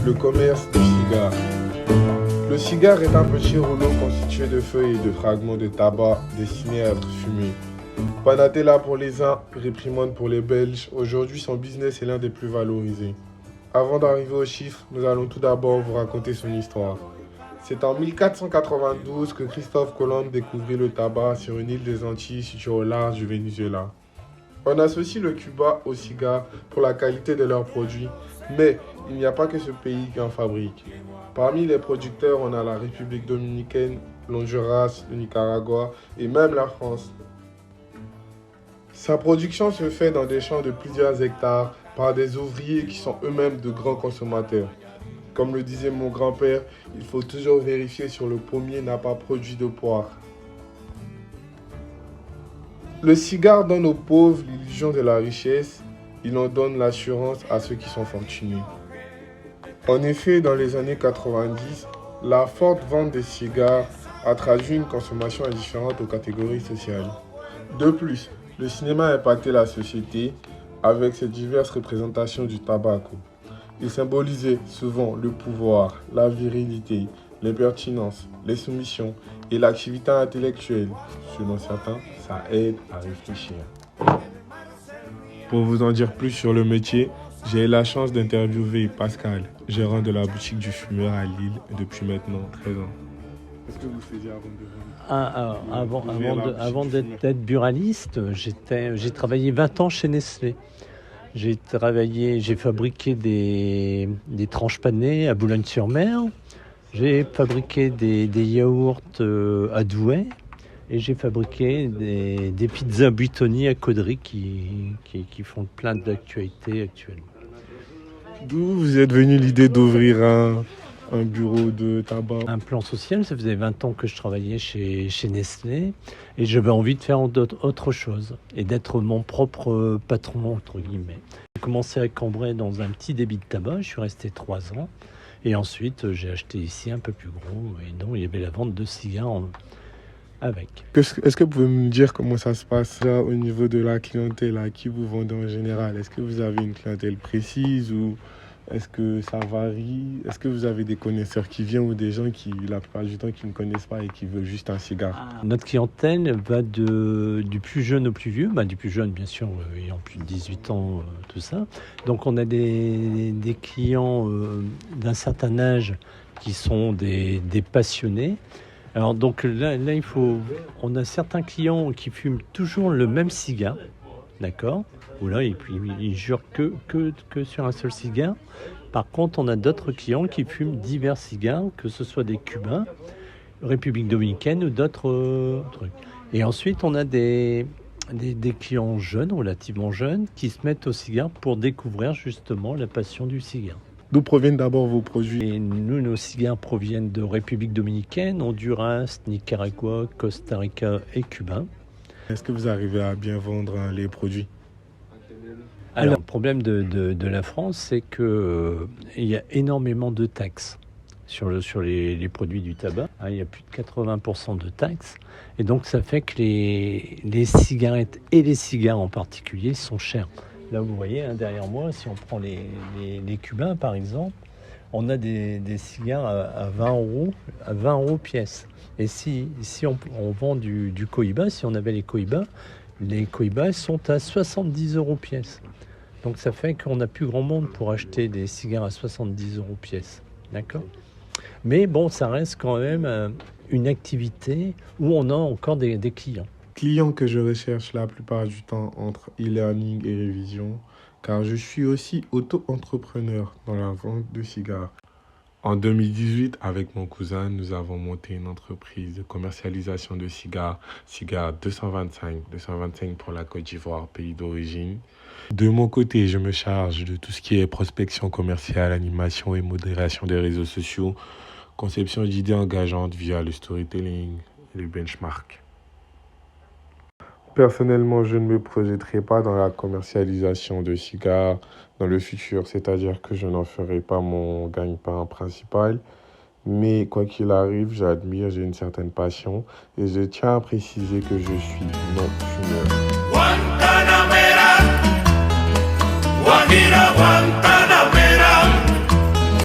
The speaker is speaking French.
Le commerce du cigare. Le cigare est un petit rouleau constitué de feuilles et de fragments de tabac destinés à être fumés. Panatella pour les uns, réprimande pour les Belges, aujourd'hui son business est l'un des plus valorisés. Avant d'arriver aux chiffres, nous allons tout d'abord vous raconter son histoire. C'est en 1492 que Christophe Colomb découvrit le tabac sur une île des Antilles située au large du Venezuela. On associe le Cuba au cigare pour la qualité de leurs produits, mais il n'y a pas que ce pays qui en fabrique. Parmi les producteurs, on a la République dominicaine, l'Honduras, le Nicaragua et même la France. Sa production se fait dans des champs de plusieurs hectares par des ouvriers qui sont eux-mêmes de grands consommateurs. Comme le disait mon grand-père, il faut toujours vérifier si le pommier n'a pas produit de poire. Le cigare donne aux pauvres l'illusion de la richesse, il en donne l'assurance à ceux qui sont fortunés. En effet, dans les années 90, la forte vente des cigares a traduit une consommation indifférente aux catégories sociales. De plus, le cinéma a impacté la société avec ses diverses représentations du tabac. Il symbolisait souvent le pouvoir, la virilité, l'impertinence, les soumissions et l'activité intellectuelle. Selon certains, ça aide à réfléchir. Pour vous en dire plus sur le métier, j'ai eu la chance d'interviewer Pascal, gérant de la boutique du fumeur à Lille depuis maintenant 13 ans. Qu'est-ce que vous faisiez avant de devenir Avant d'être buraliste, j'ai travaillé 20 ans chez Nestlé. J'ai fabriqué des tranches panées à Boulogne-sur-Mer. J'ai fabriqué des yaourts à Douai. Et j'ai fabriqué des pizzas buitoni à Caudry qui font plein d'actualités actuellement. D'où vous êtes venu l'idée d'ouvrir un bureau de tabac? Un plan social, ça faisait 20 ans que je travaillais chez Nestlé et j'avais envie de faire autre chose et d'être mon propre patron, entre guillemets. J'ai commencé à Cambrai dans un petit débit de tabac, je suis resté 3 ans et ensuite j'ai acheté ici un peu plus gros et donc il y avait la vente de cigares avec. Est-ce que vous pouvez me dire comment ça se passe là, au niveau de la clientèle à qui vous vendez en général? Est-ce que vous avez une clientèle précise ou est-ce que ça varie? Est-ce que vous avez des connaisseurs qui viennent ou des gens qui, la plupart du temps, qui ne connaissent pas et qui veulent juste un cigare? Notre clientèle va du plus jeune au plus vieux, du plus jeune bien sûr, ayant plus de 18 ans, tout ça. Donc on a des clients d'un certain âge qui sont des passionnés. Alors donc là on a certains clients qui fument toujours le même cigare, d'accord? Où là ils jurent que sur un seul cigare. Par contre, on a d'autres clients qui fument divers cigares, que ce soit des Cubains, République dominicaine ou d'autres trucs. Et ensuite, on a des clients jeunes, relativement jeunes, qui se mettent au cigare pour découvrir justement la passion du cigare. D'où proviennent d'abord vos produits? Et nous, nos cigares proviennent de République dominicaine, Honduras, Nicaragua, Costa Rica et Cuba. Est-ce que vous arrivez à bien vendre les produits? Alors, le problème de la France, c'est qu'il y a énormément de taxes sur les produits du tabac. Il y a plus de 80% de taxes. Et donc, ça fait que les cigarettes et les cigares en particulier sont chers. Là, vous voyez, derrière moi, si on prend les Cubains, par exemple, on a des cigares à 20 euros pièce. Et si on vend du Cohiba, si on avait les Cohiba sont à 70 euros pièce. Donc ça fait qu'on n'a plus grand monde pour acheter des cigares à 70 euros pièce. D'accord ? Mais bon, ça reste quand même une activité où on a encore des clients. Clients que je recherche la plupart du temps entre e-learning et révision, car je suis aussi auto-entrepreneur dans la vente de cigares. En 2018, avec mon cousin, nous avons monté une entreprise de commercialisation de cigares 225 pour la Côte d'Ivoire, pays d'origine. De mon côté, je me charge de tout ce qui est prospection commerciale, animation et modération des réseaux sociaux, conception d'idées engageantes via le storytelling et le benchmark. Personnellement, je ne me projetterai pas dans la commercialisation de cigares dans le futur, c'est-à-dire que je n'en ferai pas mon gagne-pain principal. Mais quoi qu'il arrive, j'admire, j'ai une certaine passion et je tiens à préciser que je suis non-fumeur.